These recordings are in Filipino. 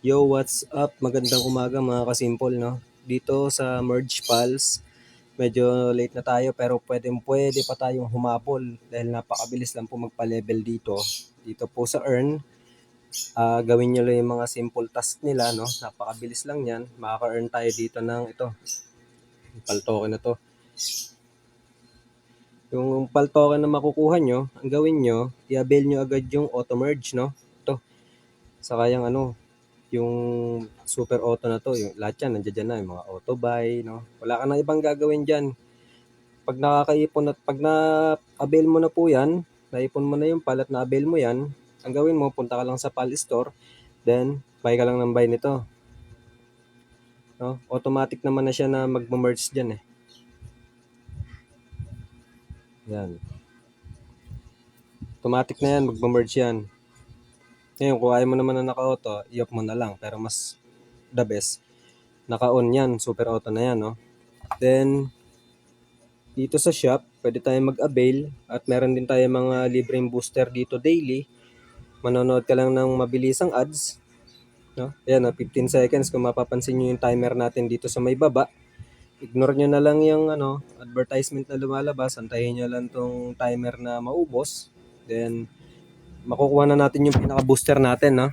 Yo, what's up? Magandang umaga mga kasimple, no? Dito sa Merge Pals, medyo late na tayo pero pwede pa tayong humabol dahil napakabilis lang po magpa-level dito. Dito po sa Earn, gawin nyo lang yung mga simple task nila, no? Napakabilis lang yan. Makaka-earn tayo dito ng ito, yung pal token na to. Yung pal token na makukuha nyo, ang gawin nyo, i-avail nyo agad yung auto merge, no? Ito, saka yung yung super auto na to, yung lahat yan, nandiyan na, yung mga auto buy, no? Wala ka na ibang gagawin dyan. Pag nakakaipon at pag na-avail mo na po yan, naipon mo na yung pal at na-avail mo yan, ang gawin mo, punta ka lang sa pal store, then buy ka lang ng buy nito. No? Automatic naman na siya na mag-merge dyan eh. Yan. Automatic na yan, mag-merge yan. Ngayon, kung ayaw mo naman na naka-auto, i-off mo na lang. Pero mas the best, naka-on yan, super auto na yan, no? Then, dito sa shop, pwede tayong mag-avail at meron din tayo mga libreng booster dito daily. Manonood ka lang ng mabilisang ads. No? Ayan, 15 seconds kung mapapansin nyo yung timer natin dito sa may baba. Ignore nyo na lang yung advertisement na lumalabas. Antayin nyo lang tong timer na maubos. Then, makukuha na natin yung pinaka-booster natin. No?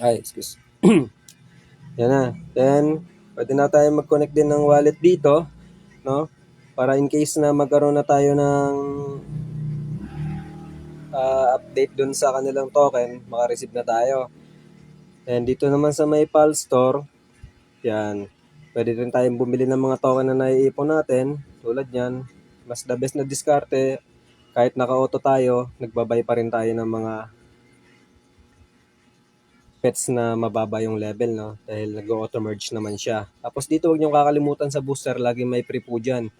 Ay, excuse. Yan na. Then, pwede na tayo mag-connect din ng wallet dito. No? Para in case na magkaroon na tayo ng update dun sa kanilang token, makareceive na tayo. And dito naman sa may PAL store, yan, pwede rin tayong bumili ng mga token na naiipon natin. Tulad yan, mas the best na diskarte, kahit naka-auto tayo, nagbabay pa rin tayo ng mga pets na mababa yung level, no? Dahil nag-auto merge naman siya. Tapos dito, huwag nyo kakalimutan sa booster, lagi may free po dyan.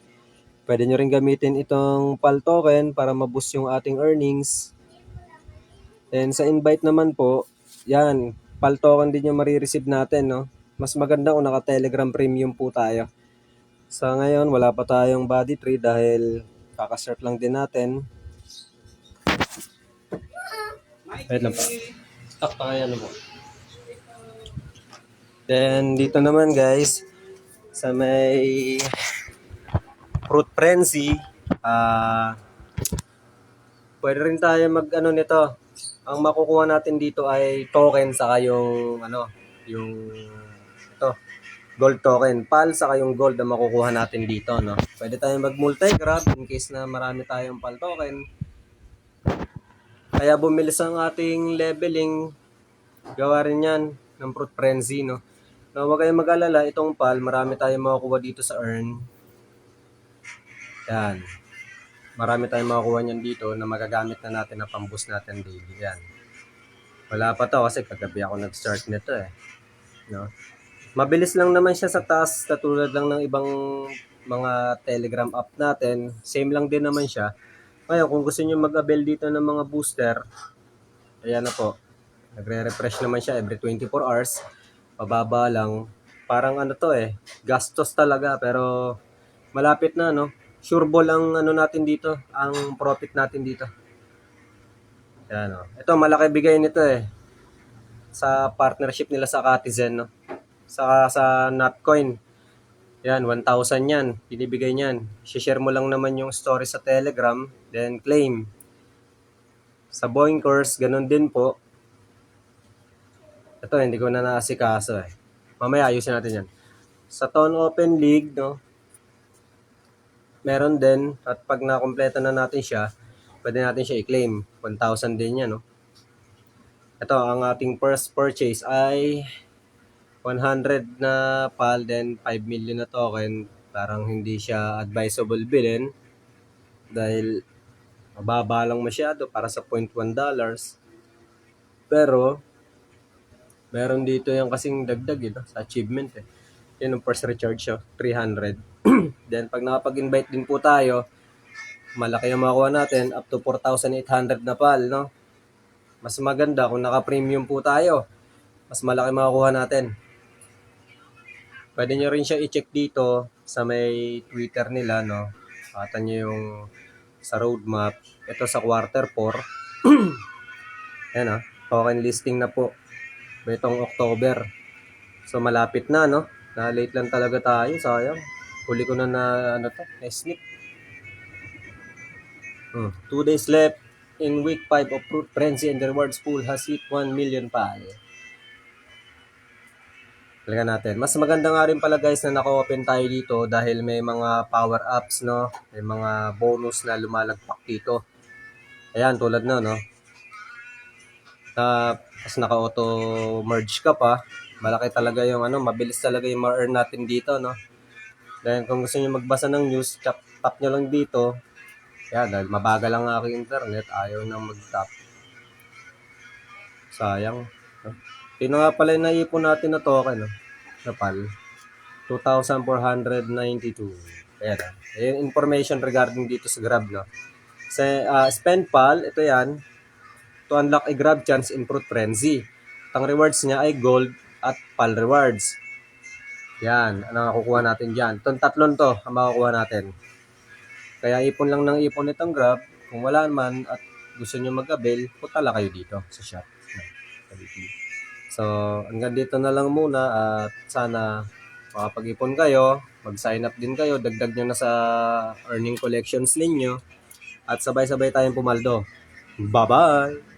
Pwede nyo rin gamitin itong PAL token para ma-boost yung ating earnings. And sa invite naman po, yan, PAL token din yung marireceive natin, no? Mas maganda kung naka-Telegram Premium po tayo. Sa ngayon, wala pa tayong body tree dahil kakastart lang din natin. Wait lang pa. Ano po. Then, dito naman guys, sa may Fruit Frenzy, pwede rin tayo mag-ano nito. Ang makukuha natin dito ay token saka yung yung ito, gold token. PAL saka yung gold na makukuha natin dito, no. Pwede tayong mag-multi-grab in case na marami tayong PAL token. Kaya bumilis ang ating leveling. Gawa rin yan ng Fruit Frenzy, no. No, huwag kayong mag-alala, itong PAL, marami tayong makukuha dito sa earn. Yan. Marami tayong makukuha niyan dito na magagamit na natin na pang-boost natin daily. Yan. Wala pa to kasi kagabi ako nag-start nito eh. No? Mabilis lang naman siya sa task, katulad lang ng ibang mga Telegram app natin. Same lang din naman siya. Ngayon, kung gusto niyo mag-avail dito ng mga booster, ayan na po. Nagre-refresh naman siya every 24 hours. Pababa lang. Parang to eh, gastos talaga pero malapit na, no? Sure ball ang natin dito, ang profit natin dito. Ayan, no? Ito, malaki bigay nito eh. Sa partnership nila sa Katizen, no? Sa Notcoin. Yan, 1,000 yan. Binibigay niyan. Share mo lang naman yung story sa Telegram, then claim. Sa Boinkers, ganun din po. Ito, hindi ko na naasikaso eh. Mamaya ayusin natin yan. Sa Ton Open League, no, meron din. At pag nakompleto na natin siya, pwede natin siya i-claim. 1,000 din yan, no. Ito, ang ating first purchase ay 100 na PAL, then 5 million na token. Parang hindi siya advisable bilhin dahil mababa lang masyado para sa $0.1. Pero meron dito yung kasing dagdag sa achievement eh. Yun yung first recharge siya, 300. Then pag nakapag-invite din po tayo, malaki yung makuha natin, up to 4,800 na PAL, no? Mas maganda kung naka-premium po tayo. Mas malaki makukuha natin. Pwede nyo rin siya i-check dito sa may Twitter nila, no? Patan nyo yung sa roadmap. Ito sa quarter 4. Ayan, Token listing na po itong October. So malapit na, no? Na-late lang talaga tayo, sayang. Huli ko na ano to, na-snip. 2 days left in week 5 of Fruit Frenzy and the rewards pool has hit 1 million pa. Talaga natin. Mas maganda nga rin pala guys na naka-open tayo dito dahil may mga power ups, no? May mga bonus na lumalagpak dito. Ayan, tulad na, no? Tapos naka-auto merge ka pa. Malaki talaga yung mabilis talaga yung ma-earn natin dito, no? Dahil kung gusto niyo magbasa ng news, tap nyo lang dito. Yan, dahil mabagal lang ang aking internet, ayaw nang mag-tap. Sayang. No? Ito nga pala yung naipon natin na token, no? Napal. 2,492. Ayan. Yung information regarding dito sa Grab, no? Sa spend pal, ito yan. To unlock a Grab chance in Fruit Frenzy. Ang rewards niya ay gold at pal rewards. Yan, ano makukuha natin dyan. Itong tatlon to ang makukuha natin. Kaya ipon lang ng ipon itong Grab. Kung wala man at gusto nyo mag-avail, punta lang kayo dito sa shop. So, hanggang dito na lang muna at sana makapag-ipon kayo, mag-sign up din kayo, dagdag nyo na sa earning collections ninyo at sabay-sabay tayong pumaldo. Bye-bye!